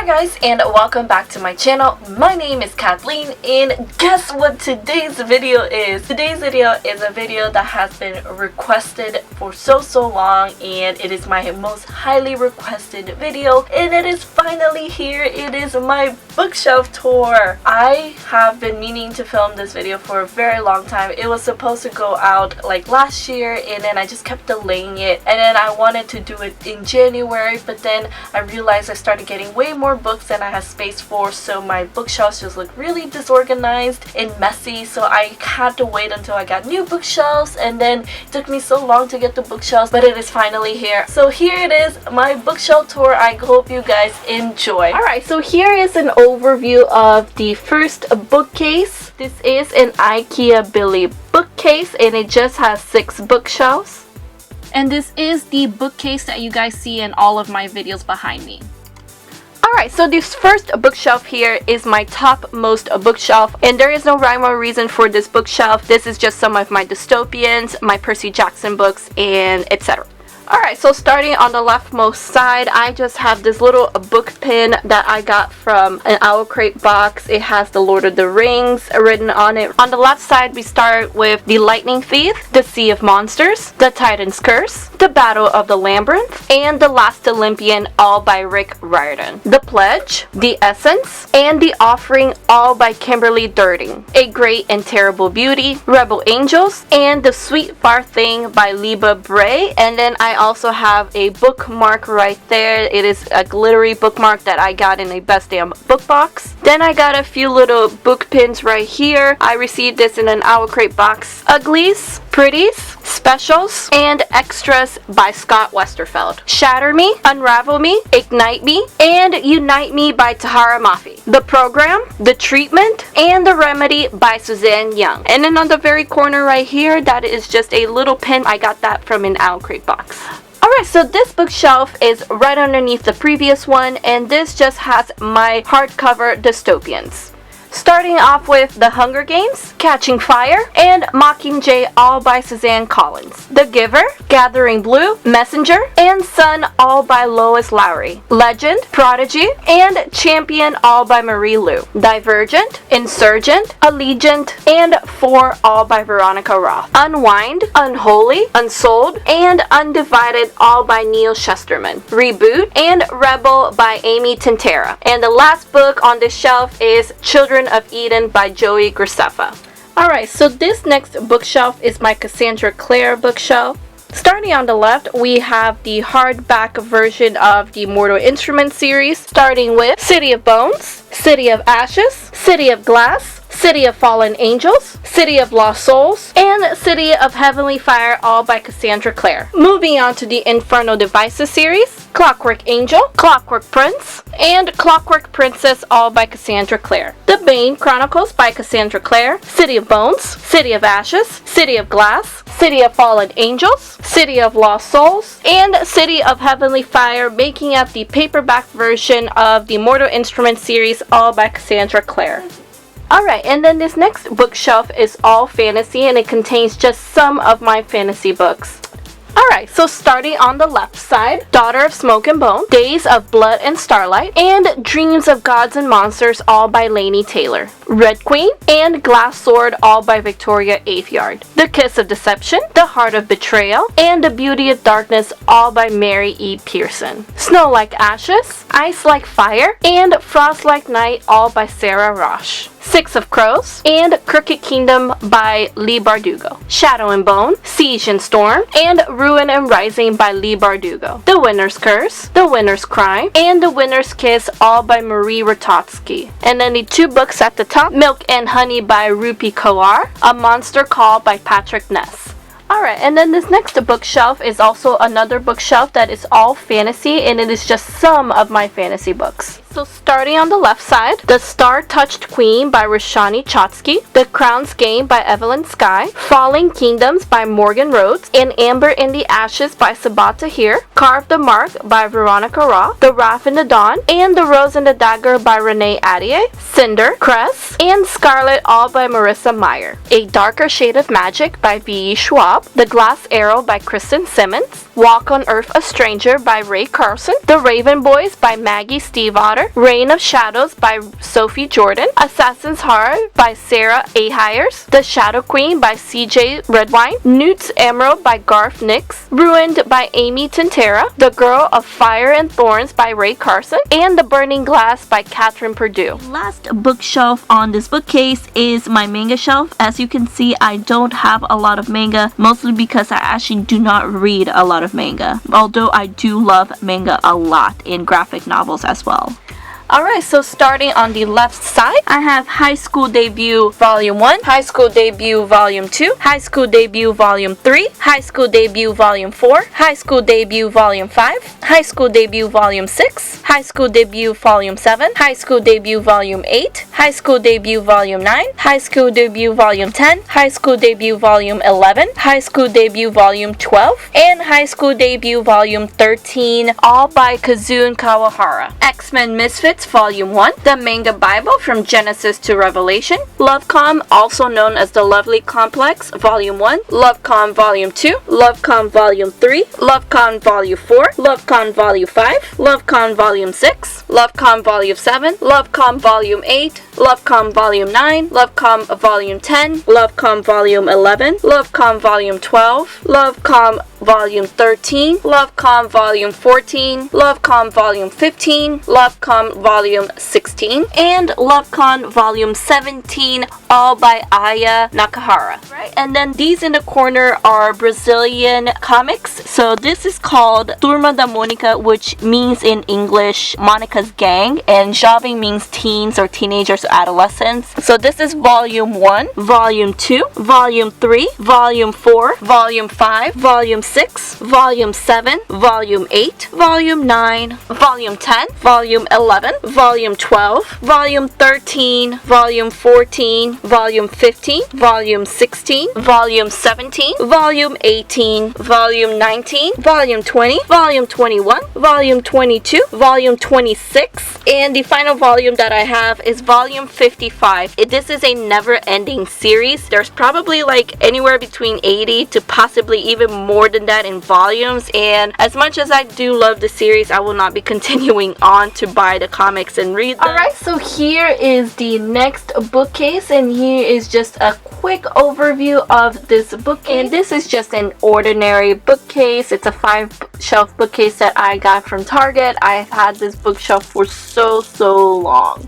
Hi guys, and welcome back to my channel. My name is Kathleen, and guess what today's video is? Today's video is a video that has been requested for so long, and it is my most highly requested video, and it is finally here. It is my bookshelf tour. I have been meaning to film this video for a very long time. It was supposed to go out like last year, and then I just kept delaying it, and then I wanted to do it in January, but then I realized I started getting way more books than I had space for, so my bookshelves just look really disorganized and messy, so I had to wait until I got new bookshelves, and then it took me so long to get the bookshelves, but it is finally here. So here it is, my bookshelf tour. I hope you guys enjoy. Alright, so here is an overview of the first bookcase. This is an IKEA Billy bookcase, and it just has 6 bookshelves. And this is the bookcase that you guys see in all of my videos behind me. Alright, so this first bookshelf here is my topmost bookshelf, and there is no rhyme or reason for this bookshelf. This is just some of my dystopians, my Percy Jackson books, and etc. Alright, so starting on the leftmost side, I just have this little book pin that I got from an Owl Crate box. It has the Lord of the Rings written on it. On the left side, we start with The Lightning Thief, The Sea of Monsters, The Titan's Curse, The Battle of the Labyrinth, and The Last Olympian, all by Rick Riordan. The Pledge, The Essence, and The Offering, all by Kimberly Durding. A Great and Terrible Beauty, Rebel Angels, and The Sweet Far Thing by Liba Bray. And then I also have a bookmark right there. It is a glittery bookmark that I got in a Best Damn book box. Then I got a few little book pins right here. I received this in an Owl Crate box. Uglies, Pretties, Specials, and Extras by Scott Westerfeld. Shatter Me, Unravel Me, Ignite Me, and Unite Me by Tahara Mafi. The Program, The Treatment, and The Remedy by Suzanne Young. And then on the very corner right here, that is just a little pin. I got that from an Owl Crate box. Alright, so this bookshelf is right underneath the previous one, and this just has my hardcover dystopians. Starting off with The Hunger Games, Catching Fire, and Mockingjay, all by Suzanne Collins. The Giver, Gathering Blue, Messenger, and Sun, all by Lois Lowry. Legend, Prodigy, and Champion, all by Marie Lu. Divergent, Insurgent, Allegiant, and Four, all by Veronica Roth. Unwind, Unholy, Unsold, and Undivided, all by Neil Shusterman. Reboot and Rebel by Amy Tintera. And the last book on this shelf is Children of Eden by Joey Graceffa. Alright, so this next bookshelf is my Cassandra Clare bookshelf. Starting on the left, we have the hardback version of the Mortal Instruments series, starting with City of Bones, City of Ashes, City of Glass, City of Fallen Angels, City of Lost Souls, and City of Heavenly Fire, all by Cassandra Clare. Moving on to the Infernal Devices series, Clockwork Angel, Clockwork Prince, and Clockwork Princess, all by Cassandra Clare. The Bane Chronicles by Cassandra Clare, City of Bones, City of Ashes, City of Glass, City of Fallen Angels, City of Lost Souls, and City of Heavenly Fire, making up the paperback version of the Mortal Instruments series, all by Cassandra Clare. Alright, and then this next bookshelf is all fantasy, and it contains just some of my fantasy books. Alright, so starting on the left side, Daughter of Smoke and Bone, Days of Blood and Starlight, and Dreams of Gods and Monsters, all by Laini Taylor. Red Queen and Glass Sword, all by Victoria Aveyard. The Kiss of Deception, The Heart of Betrayal, and The Beauty of Darkness, all by Mary E. Pearson. Snow Like Ashes, Ice Like Fire, and Frost Like Night, all by Sarah Roche. Six of Crows, and Crooked Kingdom by Leigh Bardugo. Shadow and Bone, Siege and Storm, and Ruin and Rising by Leigh Bardugo. The Winner's Curse, The Winner's Crime, and The Winner's Kiss, all by Marie Ratotsky. And then the 2 books at the top, Milk and Honey by Rupi Kaur, A Monster Call by Patrick Ness. Alright, and then this next bookshelf is also another bookshelf that is all fantasy, and it is just some of my fantasy books. So starting on the left side, The Star-Touched Queen by Roshani Chotsky, The Crown's Game by Evelyn Skye, Falling Kingdoms by Morgan Rhodes, and Amber in the Ashes by Sabaa Tahir, Carve the Mark by Veronica Roth, The Wrath in the Dawn, and The Rose and the Dagger by Renee Adier, Cinder, Cress, and Scarlet, all by Marissa Meyer, A Darker Shade of Magic by V.E. Schwab, The Glass Arrow by Kristen Simmons, Walk on Earth a Stranger by Ray Carlson, The Raven Boys by Maggie Stiefvater, Clare, Reign of Shadows by Sophie Jordan, Assassin's Heart by Sarah A. Hires, The Shadow Queen by C.J. Redwine, Newt's Emerald by Garth Nix, Ruined by Amy Tintera, The Girl of Fire and Thorns by Ray Carson, and The Burning Glass by Catherine Purdue. Last bookshelf on this bookcase is my manga shelf. As you can see, I don't have a lot of manga, mostly because I actually do not read a lot of manga, although I do love manga a lot in graphic novels as well. Alright, so starting on the left side, I have High School Debut Volume 1, High School Debut Volume 2, High School Debut Volume 3, High School Debut Volume 4, High School Debut Volume 5, High School Debut Volume 6, High School Debut Volume 7, High School Debut Volume 8, High School Debut Volume 9, High School Debut Volume 10, High School Debut Volume 11, High School Debut Volume 12, and High School Debut Volume 13, all by Kazuun Kawahara. X-Men Misfits Volume 1, The Manga Bible from Genesis to Revelation, Lovecom, also known as The Lovely Complex, Volume 1, Lovecom Volume 2, Lovecom Volume 3, Lovecom Volume 4, Lovecom Volume 5, Lovecom Volume 6, Lovecom Volume 7, Lovecom Volume 8, Lovecom Volume 9, Lovecom Volume 10, Lovecom Volume 11, Lovecom Volume 12, Lovecom Volume 13, Lovecom Volume 14, Lovecom Volume 15, Lovecom Volume 16, and Lovecom Volume 17, all by Aya Nakahara. Right, and then these in the corner are Brazilian comics. So this is called Turma da Mônica, which means in English Monica's Gang, and Jovem means teens or teenagers or adolescents. So this is Volume 1, Volume 2, Volume 3, Volume 4, Volume 5, Volume 6, Volume 7, Volume 8, Volume 9, Volume 10, Volume 11, Volume 12, Volume 13, Volume 14, Volume 15, Volume 16, Volume 17, Volume 18, Volume 19, Volume 20, Volume 21, Volume 22, Volume 26, and the final volume that I have is Volume 55. This is a never-ending series. There's probably like anywhere between 80 to possibly even more than that in volumes, and as much as I do love the series, I will not be continuing on to buy the comics and read them. Alright, so here is the next bookcase, and here is just a quick overview of this bookcase. And this is just an ordinary bookcase. It's a 5-shelf bookcase that I got from Target. I've had this bookshelf for so long.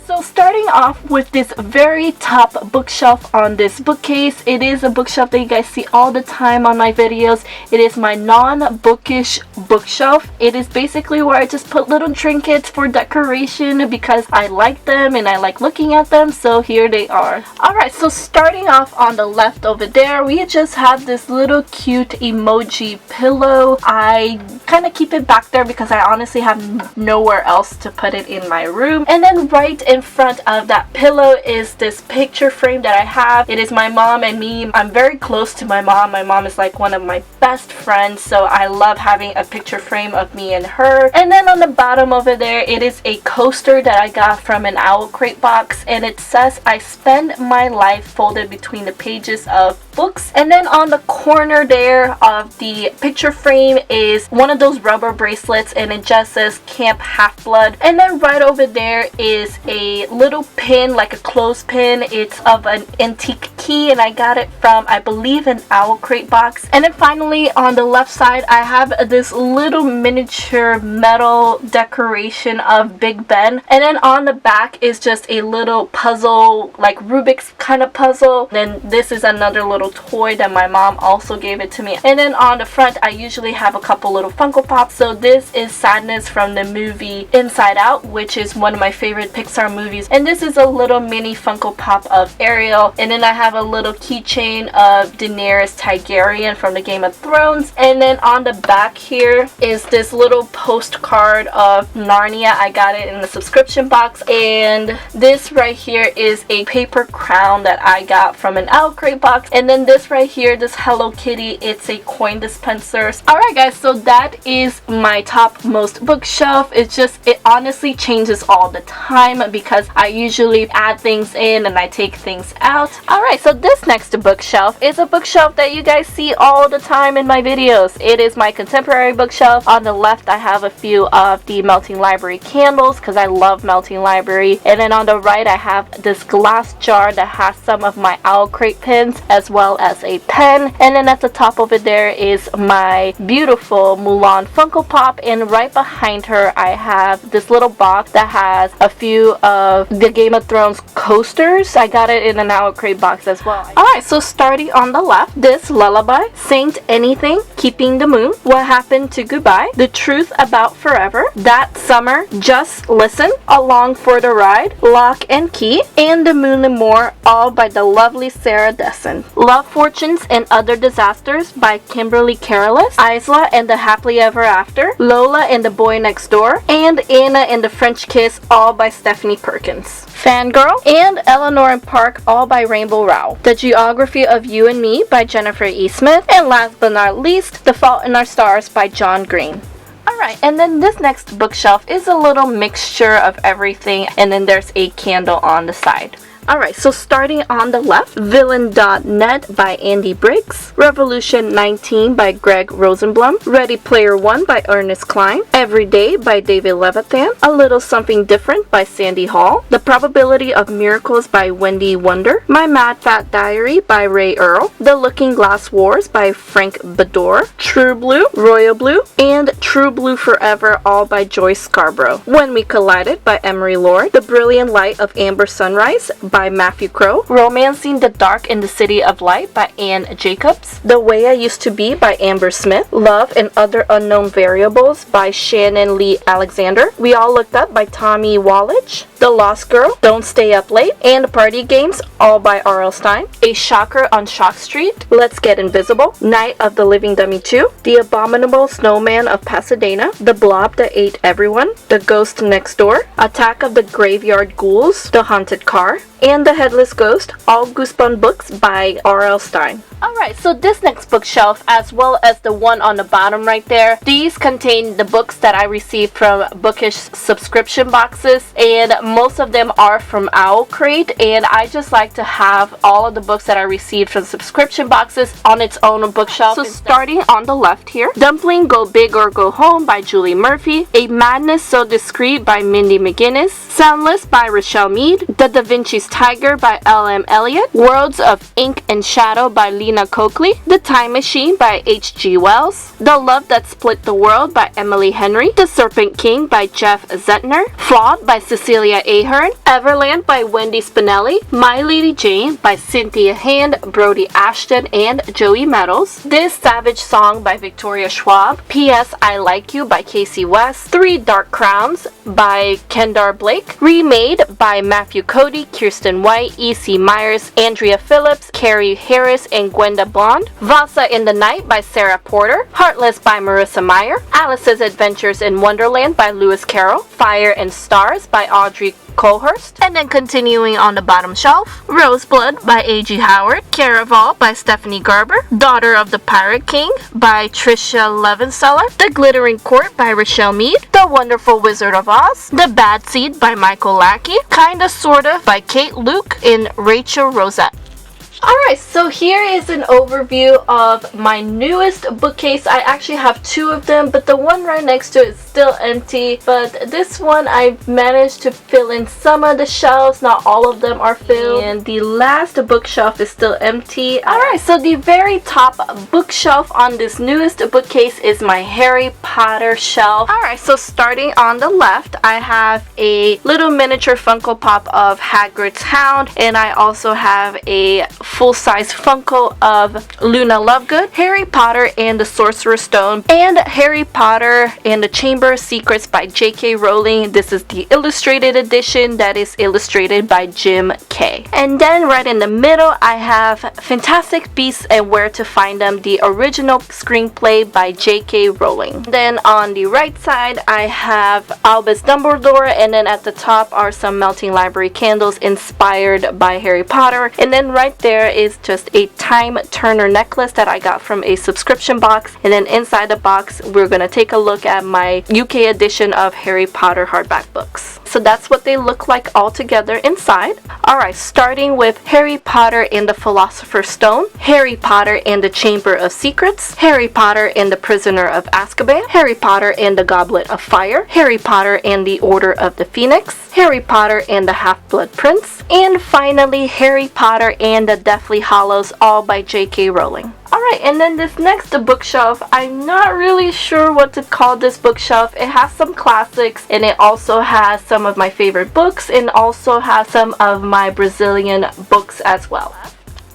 So starting off with this very top bookshelf on this bookcase, it is a bookshelf that you guys see all the time on my videos. It is my non-bookish bookshelf. It is basically where I just put little trinkets for decoration because I like them and I like looking at them, so here they are. Alright, so starting off on the left over there, we just have this little cute emoji pillow. I kind of keep it back there because I honestly have nowhere else to put it in my room. And then right in front of that pillow is this picture frame that I have. It is my mom and me. I'm very close to my mom. My mom is like one of my best friends, so I love having a picture frame of me and her. And then on the bottom over there, it is a coaster that I got from an Owl Crate box, and it says, "I spend my life folded between the pages of books." And then on the corner there of the picture frame is one of those rubber bracelets, and it just says Camp Half-Blood. And then right over there is a little pin, like a clothespin. It's of an antique key, and I got it from, I believe, an Owl Crate box. And then finally on the left side, I have this little miniature metal decoration of Big Ben. And then on the back is just a little puzzle, like Rubik's kind of puzzle. Then this is another little toy that my mom also gave it to me. And then on the front, I usually have a couple little Funko Pops. So this is Sadness from the movie Inside Out, which is one of my favorite Pixar movies. And this is a little mini Funko Pop of Ariel. And then I have a little keychain of Daenerys Targaryen from the Game of Thrones. And then on the back here is this little postcard of Narnia. I got it in the subscription box. And this right here is a paper crown that I got from an Owl Crate box. And then this right here, this Hello Kitty, it's a coin dispenser. Alright guys, so that is my topmost bookshelf. It honestly changes all the time because I usually add things in and I take things out. Alright, so this next bookshelf is a bookshelf that you guys see all the time in my videos. It is my contemporary bookshelf. On the left I have a few of the Melting Library candles because I love Melting Library, and then on the right I have this glass jar that has some of my Owl Crate pins as well as a pen, and then at the top of it there is my beautiful Mulan Funko Pop, and right behind her I have this little box that has a few of the Game of Thrones coasters. I got it in an Owl Crate box as well. Alright, so starting on the left, this Lullaby, Saint Anything, Keeping the Moon, What Happened to Goodbye, The Truth About Forever, That Summer, Just Listen, Along for the Ride, Lock and Key, and The Moon and More, all by the lovely Sarah Dessen. Love Fortunes and Other Disasters by Kimberly Careless, Isla and the Happily Ever After, Lola and the Boy Next Door, and Anna and the French Kiss, all by Stephanie Perkins. Fangirl and Eleanor and Park, all by Rainbow Rowell. The Geography of You and Me by Jennifer E. Smith, and last but not least, The Fault in Our Stars by John Green. Alright, and then this next bookshelf is a little mixture of everything, and then there's a candle on the side. Alright, so starting on the left, Villain.net by Andy Briggs, Revolution 19 by Greg Rosenblum, Ready Player One by Ernest Cline, Every Day by David Levithan, A Little Something Different by Sandy Hall, The Probability of Miracles by Wendy Wonder, My Mad Fat Diary by Ray Earl, The Looking Glass Wars by Frank Bedore, True Blue, Royal Blue, and True Blue Forever, all by Joyce Scarborough, When We Collided by Emery Lord, The Brilliant Light of Amber Sunrise by Matthew Crow, Romancing the Dark in the City of Light by Anne Jacobs, The Way I Used to Be by Amber Smith, Love and Other Unknown Variables by Shannon Lee Alexander, We All Looked Up by Tommy Wallach, The Lost Girl, Don't Stay Up Late, and Party Games, all by R.L. Stine, A Shocker on Shock Street, Let's Get Invisible, Night of the Living Dummy 2, The Abominable Snowman of Pasadena, The Blob That Ate Everyone, The Ghost Next Door, Attack of the Graveyard Ghouls, The Haunted Car, and The Headless Ghost, all Goosebumps books by R.L. Stine. Alright, so this next bookshelf, as well as the one on the bottom right there, these contain the books that I received from Bookish subscription boxes, and most of them are from Owl Crate, and I just like to have all of the books that I received from subscription boxes on its own bookshelf. So starting on the left here, Dumpling Go Big or Go Home by Julie Murphy, A Madness So Discreet by Mindy McGinnis, Soundless by Rochelle Mead, The Da Vinci's Tiger by L.M. Eliot, Worlds of Ink and Shadow by Lena Coakley, The Time Machine by H.G. Wells, The Love That Split the World by Emily Henry, The Serpent King by Jeff Zettner, Flawed by Cecilia Ahern, Everland by Wendy Spinelli, My Lady Jane by Cynthia Hand, Brody Ashton, and Joey Meadows, This Savage Song by Victoria Schwab, P.S. I Like You by Casey West, Three Dark Crowns by Kendar Blake, Remade by Matthew Cody, Kirsten White, E.C. Myers, Andrea Phillips, Carrie Harris, and Gwenda Bond, Vasa in the Night by Sarah Porter, Heartless by Marissa Meyer, Alice's Adventures in Wonderland by Lewis Carroll, Fire and Stars by Audrey Cohurst, and then continuing on the bottom shelf, Roseblood by A.G. Howard, Caraval by Stephanie Garber, Daughter of the Pirate King by Tricia Levenseller, The Glittering Court by Rochelle Mead, The Wonderful Wizard of Oz, The Bad Seed by Michael Lackey, Kinda Sorta by Kate Luke, and Rachel Rosette. Alright, so here is an overview of my newest bookcase. I actually have two of them, but the one right next to it is still empty. But this one I've managed to fill in some of the shelves, not all of them are filled. And the last bookshelf is still empty. Alright, so the very top bookshelf on this newest bookcase is my Harry Potter shelf. Alright, so starting on the left, I have a little miniature Funko Pop of Hagrid's Hound, and I also have a full-size Funko of Luna Lovegood, Harry Potter and the Sorcerer's Stone, and Harry Potter and the Chamber of Secrets by J.K. Rowling. This is the illustrated edition that is illustrated by Jim Kay. And then right in the middle, I have Fantastic Beasts and Where to Find Them, the original screenplay by J.K. Rowling. Then on the right side, I have Albus Dumbledore, and then at the top are some Melting Library candles inspired by Harry Potter. And then right there, there is just a time turner necklace that I got from a subscription box, and then inside the box we're gonna take a look at my UK edition of Harry Potter hardback books. So that's what they look like all together inside. Alright, starting with Harry Potter and the Philosopher's Stone, Harry Potter and the Chamber of Secrets, Harry Potter and the Prisoner of Azkaban, Harry Potter and the Goblet of Fire, Harry Potter and the Order of the Phoenix, Harry Potter and the Half-Blood Prince, and finally Harry Potter and the Deathly Hallows, all by J.K. Rowling. Alright, and then this next bookshelf, I'm not really sure what to call this bookshelf. It has some classics, and it also has some of my favorite books, and also has some of my Brazilian books as well.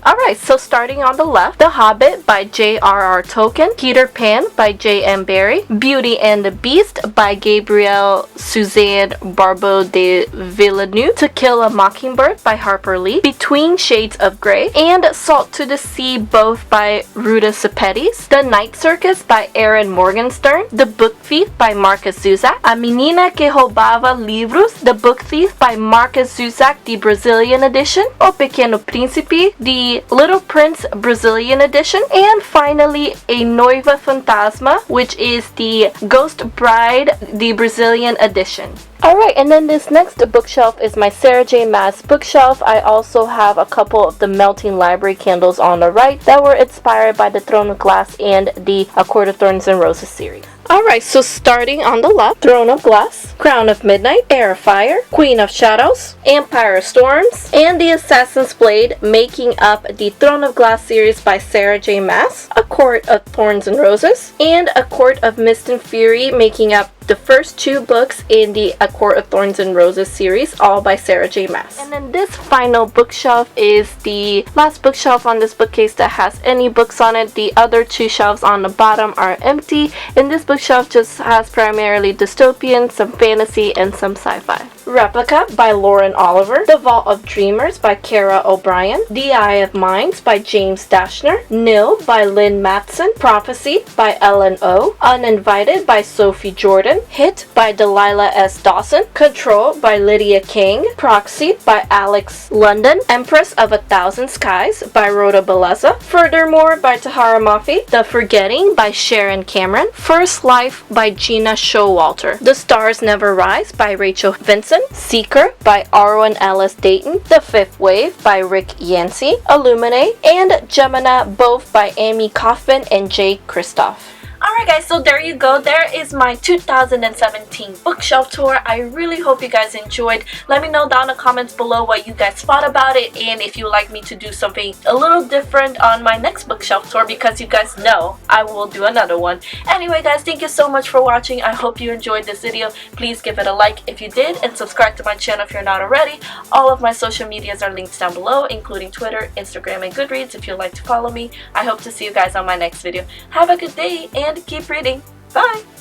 Alright, so starting on the left, The Hobbit by J.R.R. Tolkien, Peter Pan by J.M. Barrie, Beauty and the Beast by Gabrielle Suzanne Barbeau de Villeneuve, To Kill a Mockingbird by Harper Lee, Between Shades of Grey, and Salt to the Sea, both by Ruta Sepetys, The Night Circus by Erin Morgenstern, The Book Thief by Marcus Zuzak, A Menina que Roubava Livros, The Book Thief by Marcus Zuzak, the Brazilian edition, O Pequeno Príncipe, the Little Prince Brazilian edition, and finally A Noiva Fantasma, which is the Ghost Bride, the Brazilian edition. Alright, and then this next bookshelf is my Sarah J. Maas bookshelf. I also have a couple of the Melting Library candles on the right that were inspired by the Throne of Glass and the A Court of Thorns and Roses series. Alright, so starting on the left, Throne of Glass, Crown of Midnight, Heir of Fire, Queen of Shadows, Empire of Storms, and the Assassin's Blade, making up the Throne of Glass series by Sarah J. Maas, A Court of Thorns and Roses, and A Court of Mist and Fury, making up the first two books in the A Court of Thorns and Roses series, all by Sarah J. Maas. And then this final bookshelf is the last bookshelf on this bookcase that has any books on it. The other two shelves on the bottom are empty, and this bookshelf just has primarily dystopian, some fantasy, and some sci-fi. Replica by Lauren Oliver, The Vault of Dreamers by Kara O'Brien, The Eye of Minds by James Dashner, Nil by Lynn Matson, Prophecy by Ellen O, Uninvited by Sophie Jordan, Hit by Delilah S. Dawson, Control by Lydia King, Proxy by Alex London, Empress of a Thousand Skies by Rhoda Bellezza, Furthermore by Tahara Mafi, The Forgetting by Sharon Cameron, First Life by Gina Showalter, The Stars Never Rise by Rachel Vincent, Seeker by Arwen Ellis Dayton, The Fifth Wave by Rick Yancey, Illuminate, and Gemina, both by Amy Kaufman and Jay Kristoff. Alright guys, so there you go. There is my 2017 bookshelf tour. I really hope you guys enjoyed. Let me know down in the comments below what you guys thought about it, and if you'd like me to do something a little different on my next bookshelf tour, because you guys know I will do another one. Anyway guys, thank you so much for watching. I hope you enjoyed this video. Please give it a like if you did, and subscribe to my channel if you're not already. All of my social medias are linked down below, including Twitter, Instagram, and Goodreads if you'd like to follow me. I hope to see you guys on my next video. Have a good day and keep reading. Bye!